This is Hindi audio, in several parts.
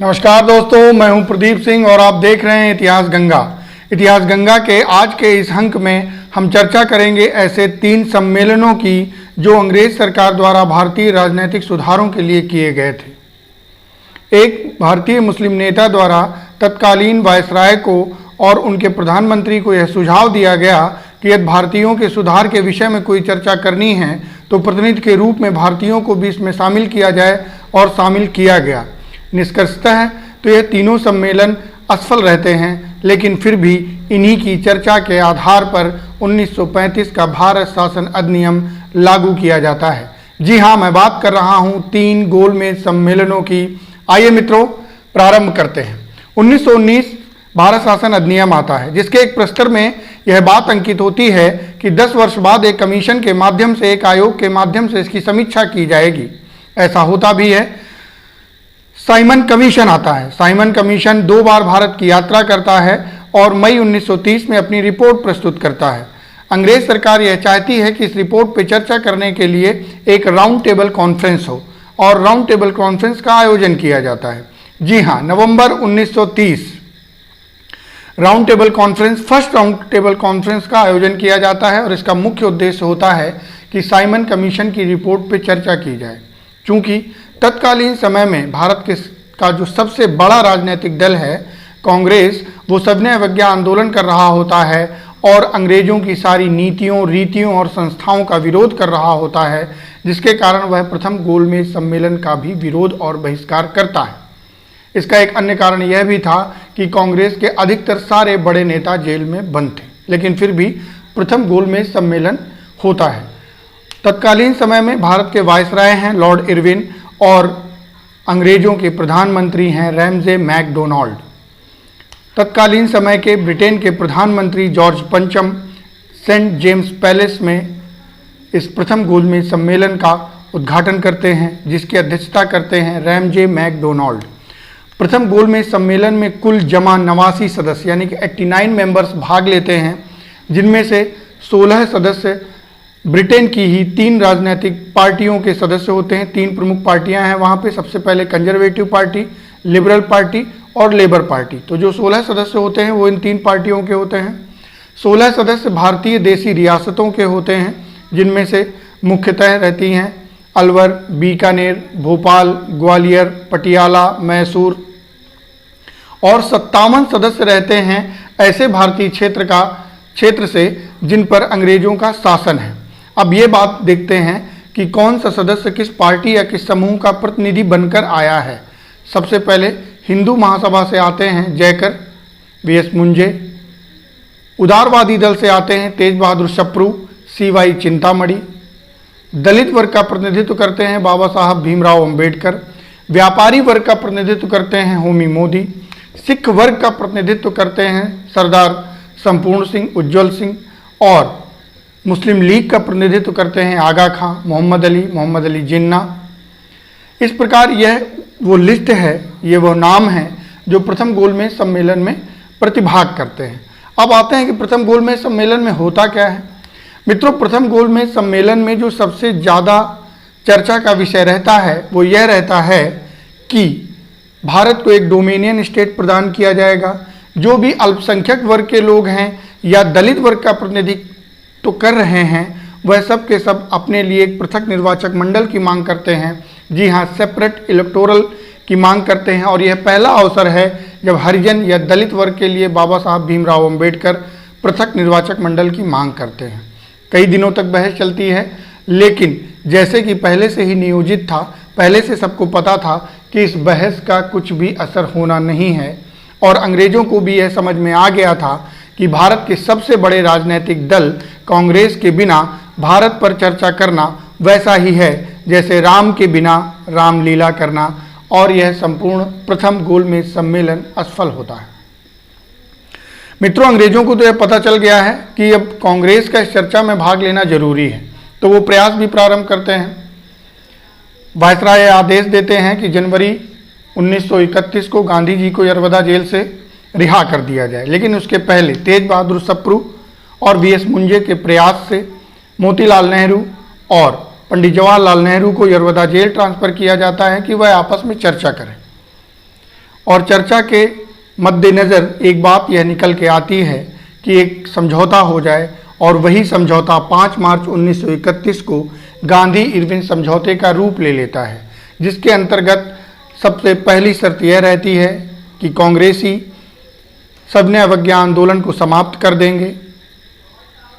नमस्कार दोस्तों, मैं हूं प्रदीप सिंह और आप देख रहे हैं इतिहास गंगा। इतिहास गंगा के आज के इस अंक में हम चर्चा करेंगे ऐसे 3 सम्मेलनों की जो अंग्रेज सरकार द्वारा भारतीय राजनीतिक सुधारों के लिए किए गए थे। एक भारतीय मुस्लिम नेता द्वारा तत्कालीन वायसराय को और उनके प्रधानमंत्री को यह सुझाव दिया गया कि यदि भारतीयों के सुधार के विषय में कोई चर्चा करनी है तो प्रतिनिधि के रूप में भारतीयों को भी इसमें शामिल किया जाए, और शामिल किया गया। निष्कर्षतः तो यह तीनों सम्मेलन असफल रहते हैं, लेकिन फिर भी इन्हीं की चर्चा के आधार पर 1935 का भारत शासन अधिनियम लागू किया जाता है। जी हाँ, मैं बात कर रहा हूँ 3 गोलमेज सम्मेलनों की। आइए मित्रों, प्रारंभ करते हैं। 1919 भारत शासन अधिनियम आता है, जिसके एक प्रस्तर में यह बात अंकित होती है कि 10 वर्ष बाद एक कमीशन के माध्यम से, एक आयोग के माध्यम से इसकी समीक्षा की जाएगी। ऐसा होता भी है। साइमन कमीशन आता है। साइमन कमीशन 2 बार भारत की यात्रा करता है और मई 1930 में अपनी रिपोर्ट प्रस्तुत करता है। अंग्रेज सरकार यह चाहती है कि इस रिपोर्ट पर चर्चा करने के लिए एक राउंड टेबल कॉन्फ्रेंस हो, और राउंड टेबल कॉन्फ्रेंस का आयोजन किया जाता है। जी हाँ, नवंबर 1930 round table conference, first round table conference का आयोजन किया जाता है, और इसका मुख्य उद्देश्य होता है कि साइमन कमीशन की रिपोर्ट पर चर्चा की जाए। चूंकि तत्कालीन समय में भारत का जो सबसे बड़ा राजनीतिक दल है कांग्रेस, वो सविनय अवज्ञा आंदोलन कर रहा होता है और अंग्रेजों की सारी नीतियों, रीतियों और संस्थाओं का विरोध कर रहा होता है, जिसके कारण वह प्रथम गोलमेज सम्मेलन का भी विरोध और बहिष्कार करता है। इसका एक अन्य कारण यह भी था कि कांग्रेस के अधिकतर सारे बड़े नेता जेल में बंद थे, लेकिन फिर भी प्रथम गोलमेज सम्मेलन होता है। तत्कालीन समय में भारत के वायसराय हैं लॉर्ड इरविन, और अंग्रेजों के प्रधानमंत्री हैं रैमजे मैकडोनाल्ड। तत्कालीन समय के ब्रिटेन के प्रधानमंत्री जॉर्ज पंचम सेंट जेम्स पैलेस में इस प्रथम गोलमेज सम्मेलन का उद्घाटन करते हैं, जिसकी अध्यक्षता करते हैं रैमजे मैकडोनाल्ड। प्रथम गोलमेज सम्मेलन में कुल जमा 89 सदस्य यानी कि 89 मेंबर्स भाग लेते हैं, जिनमें से 16 सदस्य ब्रिटेन की ही 3 राजनीतिक पार्टियों के सदस्य होते हैं। 3 प्रमुख पार्टियां हैं वहाँ पे। सबसे पहले कंजर्वेटिव पार्टी, लिबरल पार्टी और लेबर पार्टी। तो जो 16 सदस्य होते हैं वो इन 3 पार्टियों के होते हैं। 16 सदस्य भारतीय देशी रियासतों के होते हैं, जिनमें से मुख्यतः रहती हैं अलवर, बीकानेर, भोपाल, ग्वालियर, पटियाला, मैसूर, और 57 सदस्य रहते हैं ऐसे भारतीय क्षेत्र से जिन पर अंग्रेजों का शासन है। अब ये बात देखते हैं कि कौन सा सदस्य किस पार्टी या किस समूह का प्रतिनिधि बनकर आया है। सबसे पहले हिंदू महासभा से आते हैं जयकर, वीएस मुंजे। उदारवादी दल से आते हैं तेज बहादुर सप्रू, सीवाई चिंतामणि। दलित वर्ग का प्रतिनिधित्व करते हैं बाबा साहब भीमराव अंबेडकर। व्यापारी वर्ग का प्रतिनिधित्व करते हैं होमी मोदी। सिख वर्ग का प्रतिनिधित्व करते हैं सरदार संपूर्ण सिंह, उज्जवल सिंह। और मुस्लिम लीग का प्रतिनिधित्व करते हैं आगा खां, मोहम्मद अली जिन्ना। इस प्रकार यह वो लिस्ट है, ये वो नाम हैं जो प्रथम गोलमेज सम्मेलन में प्रतिभाग करते हैं। अब आते हैं कि प्रथम गोलमेज सम्मेलन में होता क्या है। मित्रों, प्रथम गोलमेज सम्मेलन में जो सबसे ज़्यादा चर्चा का विषय रहता है वो यह रहता है कि भारत को एक डोमिनियन स्टेट प्रदान किया जाएगा। जो भी अल्पसंख्यक वर्ग के लोग हैं या दलित वर्ग का प्रतिनिधित्व तो कर रहे हैं, वह सब के सब अपने लिए एक पृथक निर्वाचक मंडल की मांग करते हैं। जी हाँ, सेपरेट इलेक्टोरल की मांग करते हैं। और यह पहला अवसर है जब हरिजन या दलित वर्ग के लिए बाबा साहब भीमराव अंबेडकर पृथक निर्वाचक मंडल की मांग करते हैं। कई दिनों तक बहस चलती है, लेकिन जैसे कि पहले से ही नियोजित था, पहले से सबको पता था कि इस बहस का कुछ भी असर होना नहीं है, और अंग्रेजों को भी यह समझ में आ गया था कि भारत के सबसे बड़े राजनीतिक दल कांग्रेस के बिना भारत पर चर्चा करना वैसा ही है जैसे राम के बिना रामलीला करना, और यह संपूर्ण प्रथम गोलमेज सम्मेलन असफल होता है। मित्रों, अंग्रेजों को तो यह पता चल गया है कि अब कांग्रेस का इस चर्चा में भाग लेना जरूरी है, तो वो प्रयास भी प्रारंभ करते हैं। वायसराय आदेश देते हैं कि जनवरी 1931 को गांधी जी को यरवदा जेल से रिहा कर दिया जाए, लेकिन उसके पहले तेज बहादुर सप्रू और वीएस मुंजे के प्रयास से मोतीलाल नेहरू और पंडित जवाहरलाल नेहरू को यरवदा जेल ट्रांसफ़र किया जाता है कि वह आपस में चर्चा करें। और चर्चा के मद्देनज़र एक बात यह निकल के आती है कि एक समझौता हो जाए, और वही समझौता 5 मार्च 1931 को गांधी इरविन समझौते का रूप ले लेता है, जिसके अंतर्गत सबसे पहली शर्त यह रहती है कि कांग्रेसी सविनय अवज्ञा आंदोलन को समाप्त कर देंगे।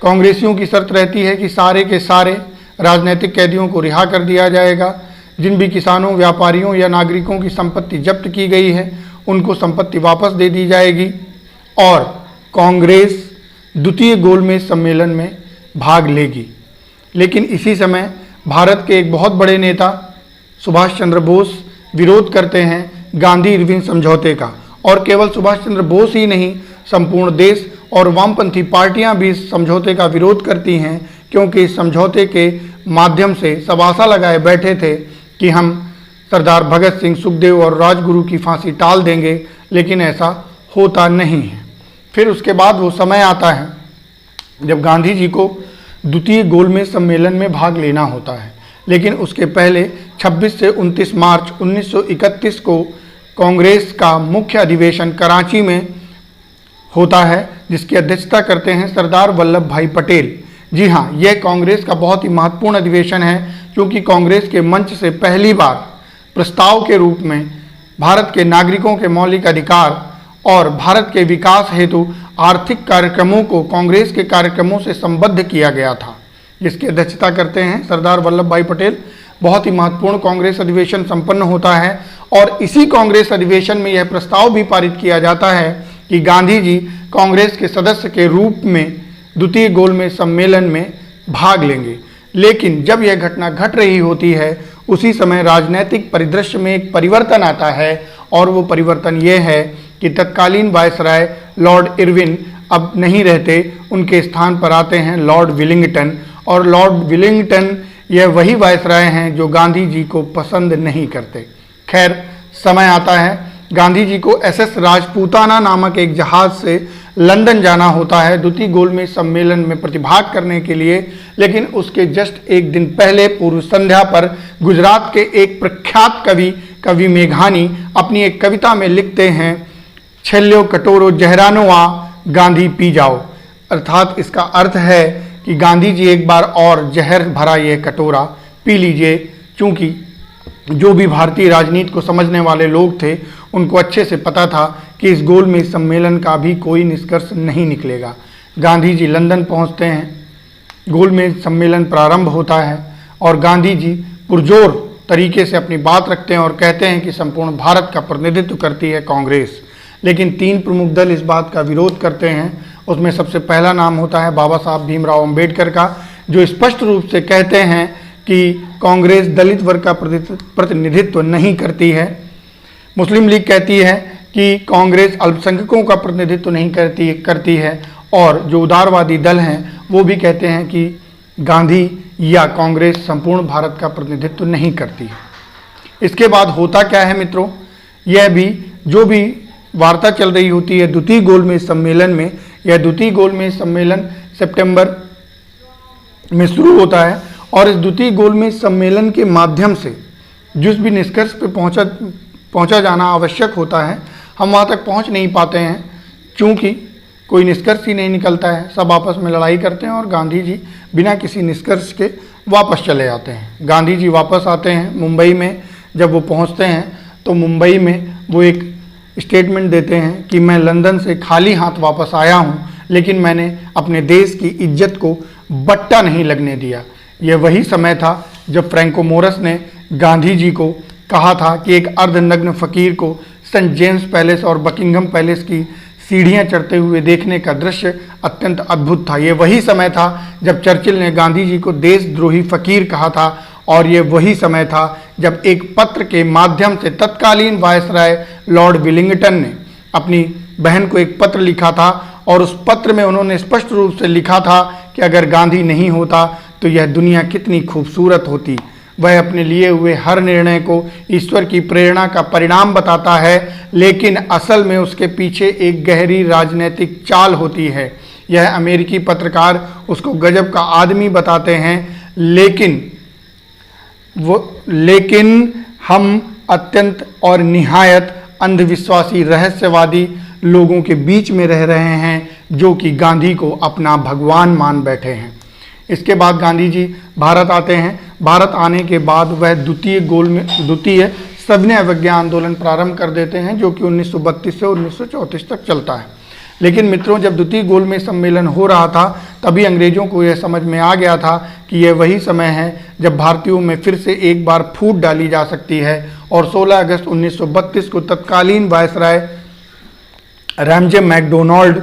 कांग्रेसियों की शर्त रहती है कि सारे के सारे राजनीतिक कैदियों को रिहा कर दिया जाएगा। जिन भी किसानों, व्यापारियों या नागरिकों की संपत्ति जब्त की गई है उनको संपत्ति वापस दे दी जाएगी, और कांग्रेस द्वितीय गोलमेज सम्मेलन में भाग लेगी। लेकिन इसी समय भारत के एक बहुत बड़े नेता सुभाष चंद्र बोस विरोध करते हैं गांधी इरविन समझौते का, और केवल सुभाष चंद्र बोस ही नहीं, संपूर्ण देश और वामपंथी पार्टियां भी इस समझौते का विरोध करती हैं, क्योंकि इस समझौते के माध्यम से सब आशा लगाए बैठे थे कि हम सरदार भगत सिंह, सुखदेव और राजगुरु की फांसी टाल देंगे, लेकिन ऐसा होता नहीं है। फिर उसके बाद वो समय आता है जब गांधी जी को द्वितीय गोलमेज सम्मेलन में भाग लेना होता है, लेकिन उसके पहले 26 से 29 मार्च 1931 को कांग्रेस का मुख्य अधिवेशन कराची में होता है, जिसकी अध्यक्षता करते हैं सरदार वल्लभ भाई पटेल। जी हाँ, यह कांग्रेस का बहुत ही महत्वपूर्ण अधिवेशन है, क्योंकि कांग्रेस के मंच से पहली बार प्रस्ताव के रूप में भारत के नागरिकों के मौलिक अधिकार और भारत के विकास हेतु आर्थिक कार्यक्रमों को कांग्रेस के कार्यक्रमों से संबद्ध किया गया था, जिसकी अध्यक्षता करते हैं सरदार वल्लभ भाई पटेल। बहुत ही महत्वपूर्ण कांग्रेस अधिवेशन संपन्न होता है, और इसी कांग्रेस अधिवेशन में यह प्रस्ताव भी पारित किया जाता है कि गांधी जी कांग्रेस के सदस्य के रूप में द्वितीय गोलमेज सम्मेलन में भाग लेंगे। लेकिन जब यह घटना घट रही होती है, उसी समय राजनीतिक परिदृश्य में एक परिवर्तन आता है, और वो परिवर्तन ये है कि तत्कालीन वायसराय लॉर्ड इरविन अब नहीं रहते, उनके स्थान पर आते हैं लॉर्ड विलिंगटन। और लॉर्ड विलिंगटन यह वही वायसराय हैं जो गांधी जी को पसंद नहीं करते। खैर, समय आता है, गांधी जी को एसएस राजपूताना नामक एक जहाज से लंदन जाना होता है द्वितीय गोलमेज सम्मेलन में प्रतिभाग करने के लिए। लेकिन उसके जस्ट एक दिन पहले पूर्व संध्या पर गुजरात के एक प्रख्यात कवि मेघानी अपनी एक कविता में लिखते हैं, छेल्यो कटोरो जहरानो आ गांधी पी जाओ। अर्थात इसका अर्थ है कि गांधी जी एक बार और जहर भरा यह कटोरा पी लीजिए, क्योंकि जो भी भारतीय राजनीति को समझने वाले लोग थे उनको अच्छे से पता था कि इस गोलमेज सम्मेलन का भी कोई निष्कर्ष नहीं निकलेगा। गांधी जी लंदन पहुंचते हैं, गोलमेज सम्मेलन प्रारंभ होता है, और गांधी जी पुरजोर तरीके से अपनी बात रखते हैं और कहते हैं कि संपूर्ण भारत का प्रतिनिधित्व करती है कांग्रेस। लेकिन 3 प्रमुख दल इस बात का विरोध करते हैं। उसमें सबसे पहला नाम होता है बाबा साहब भीमराव अंबेडकर का, जो स्पष्ट रूप से कहते हैं कि कांग्रेस दलित वर्ग का प्रतिनिधित्व नहीं करती है। मुस्लिम लीग कहती है कि कांग्रेस अल्पसंख्यकों का प्रतिनिधित्व नहीं करती है, और जो उदारवादी दल हैं वो भी कहते हैं कि गांधी या कांग्रेस संपूर्ण भारत का प्रतिनिधित्व नहीं करती है। इसके बाद होता क्या है मित्रों, यह भी जो भी वार्ता चल रही होती है द्वितीय गोलमेज सम्मेलन में, यह द्वितीय गोलमेज सम्मेलन सितंबर में शुरू होता है, और इस द्वितीय गोलमेज सम्मेलन के माध्यम से जिस भी निष्कर्ष पे पहुंचा जाना आवश्यक होता है, हम वहां तक पहुंच नहीं पाते हैं, क्योंकि कोई निष्कर्ष ही नहीं निकलता है। सब आपस में लड़ाई करते हैं और गांधी जी बिना किसी निष्कर्ष के वापस चले आते हैं। गांधी जी वापस आते हैं मुंबई में। जब वो पहुंचते हैं तो मुंबई में वो एक स्टेटमेंट देते हैं कि मैं लंदन से खाली हाथ वापस आया हूं, लेकिन मैंने अपने देश की इज्जत को बट्टा नहीं लगने दिया। यह वही समय था जब फ्रैंको मोरस ने गांधी जी को कहा था कि एक अर्धनग्न फकीर को सेंट जेम्स पैलेस और बकिंघम पैलेस की सीढ़ियां चढ़ते हुए देखने का दृश्य अत्यंत अद्भुत था। ये वही समय था जब चर्चिल ने गांधी जी को देशद्रोही फकीर कहा था, और ये वही समय था जब एक पत्र के माध्यम से तत्कालीन वायसराय लॉर्ड विलिंगटन ने अपनी बहन को एक पत्र लिखा था, और उस पत्र में उन्होंने स्पष्ट रूप से लिखा था कि अगर गांधी नहीं होता तो यह दुनिया कितनी खूबसूरत होती। वह अपने लिए हुए हर निर्णय को ईश्वर की प्रेरणा का परिणाम बताता है, लेकिन असल में उसके पीछे एक गहरी राजनीतिक चाल होती है। यह अमेरिकी पत्रकार उसको गजब का आदमी बताते हैं, लेकिन हम अत्यंत और निहायत अंधविश्वासी रहस्यवादी लोगों के बीच में रह रहे हैं जो कि गांधी को अपना भगवान मान बैठे हैं। इसके बाद गांधी जी भारत आते हैं। भारत आने के बाद वह द्वितीय सविनय अवज्ञा आंदोलन प्रारंभ कर देते हैं जो कि 1932 से 1934 तक चलता है। लेकिन मित्रों, जब द्वितीय गोलमेज सम्मेलन हो रहा था तभी अंग्रेजों को यह समझ में आ गया था कि यह वही समय है जब भारतीयों में फिर से एक बार फूट डाली जा सकती है और 16 अगस्त 1932 को तत्कालीन viceroy Ramsay MacDonald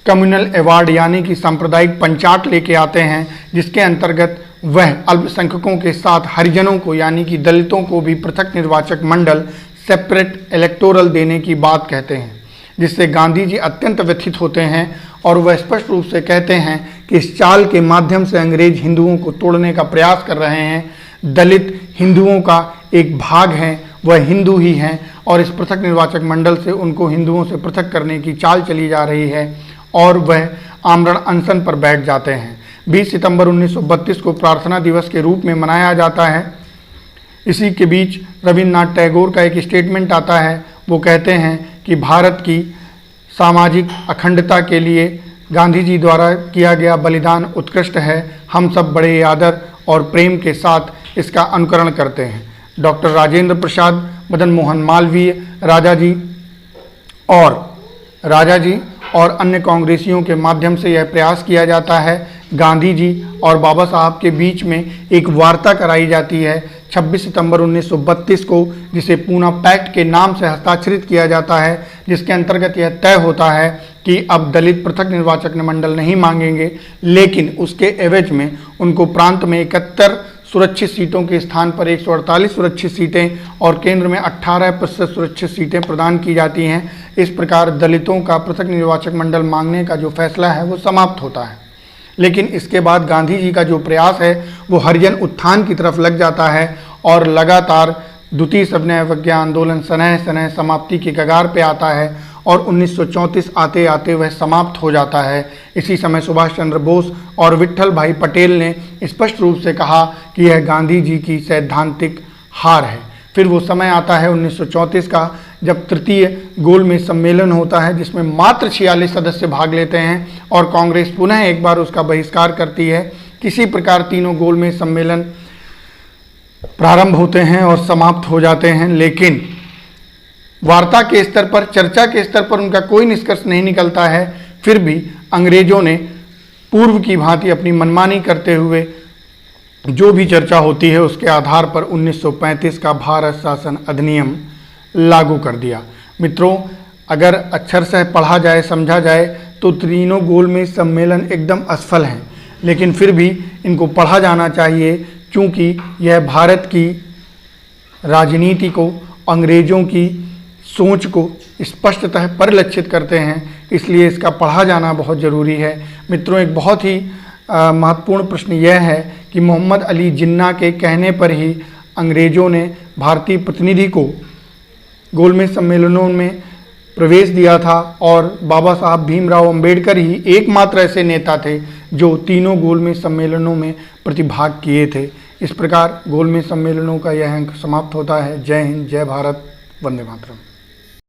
communal award यानी कि सांप्रदायिक पंचाट लेके आते हैं, जिसके अंतर्गत वह अल्पसंख्यकों के साथ हरिजनों को यानी कि दलितों को भी पृथक निर्वाचक मंडल सेपरेट इलेक्टोरल देने की बात कहते हैं, जिससे गांधी जी अत्यंत व्यथित होते हैं और वह स्पष्ट रूप से कहते हैं कि इस चाल के माध्यम से अंग्रेज हिंदुओं को तोड़ने का प्रयास कर रहे हैं। दलित हिंदुओं का एक भाग हैं, वह हिंदू ही हैं और इस पृथक निर्वाचक मंडल से उनको हिंदुओं से पृथक करने की चाल चली जा रही है और वह आमरण अनशन पर बैठ जाते हैं। 20 सितंबर 1932 को प्रार्थना दिवस के रूप में मनाया जाता है। इसी के बीच रविन्द्रनाथ टैगोर का एक स्टेटमेंट आता है। वो कहते हैं कि भारत की सामाजिक अखंडता के लिए गांधी जी द्वारा किया गया बलिदान उत्कृष्ट है। हम सब बड़े आदर और प्रेम के साथ इसका अनुकरण करते हैं। डॉक्टर राजेंद्र प्रसाद, मदन मोहन मालवीय, राजा जी और अन्य कांग्रेसियों के माध्यम से यह प्रयास किया जाता है। गांधी जी और बाबा साहब के बीच में एक वार्ता कराई जाती है 26 सितंबर 1932 को, जिसे पूना पैक्ट के नाम से हस्ताक्षरित किया जाता है, जिसके अंतर्गत यह तय होता है कि अब दलित पृथक निर्वाचक मंडल नहीं मांगेंगे, लेकिन उसके एवज में उनको प्रांत में 71 सुरक्षित सीटों के स्थान पर 148 सुरक्षित सीटें और केंद्र में 18% सुरक्षित सीटें प्रदान की जाती हैं। इस प्रकार दलितों का पृथक निर्वाचक मंडल मांगने का जो फैसला है वो समाप्त होता है। लेकिन इसके बाद गांधी जी का जो प्रयास है वो हरिजन उत्थान की तरफ लग जाता है और लगातार द्वितीय सविनय अवज्ञा आंदोलन सनह समाप्ति के कगार पे आता है और 1934 आते आते वह समाप्त हो जाता है। इसी समय सुभाष चंद्र बोस और विट्ठल भाई पटेल ने स्पष्ट रूप से कहा कि यह गांधी जी की सैद्धांतिक हार है। फिर वो समय आता है 1934 का, जब तृतीय गोलमेज सम्मेलन होता है, जिसमें मात्र 46 सदस्य भाग लेते हैं और कांग्रेस पुनः एक बार उसका बहिष्कार करती है। किसी प्रकार तीनों गोलमेज सम्मेलन प्रारंभ होते हैं और समाप्त हो जाते हैं, लेकिन वार्ता के स्तर पर, चर्चा के स्तर पर उनका कोई निष्कर्ष नहीं निकलता है। फिर भी अंग्रेजों ने पूर्व की भांति अपनी मनमानी करते हुए जो भी चर्चा होती है उसके आधार पर 1935 का भारत शासन अधिनियम लागू कर दिया। मित्रों, अगर अक्षरशः पढ़ा जाए, समझा जाए तो तीनों गोलमेज सम्मेलन एकदम असफल हैं, लेकिन फिर भी इनको पढ़ा जाना चाहिए क्योंकि यह भारत की राजनीति को, अंग्रेजों की सोच को स्पष्टतः परिलक्षित करते हैं, इसलिए इसका पढ़ा जाना बहुत ज़रूरी है। मित्रों, एक बहुत ही महत्वपूर्ण प्रश्न यह है कि मोहम्मद अली जिन्ना के कहने पर ही अंग्रेज़ों ने भारतीय प्रतिनिधि को गोलमेज सम्मेलनों में प्रवेश दिया था और बाबा साहब भीमराव अंबेडकर ही एकमात्र ऐसे नेता थे जो तीनों गोलमेज सम्मेलनों में प्रतिभाग किए थे। इस प्रकार गोलमेज सम्मेलनों का यह अंक समाप्त होता है। जय हिंद, जय भारत, वंदे मातरम।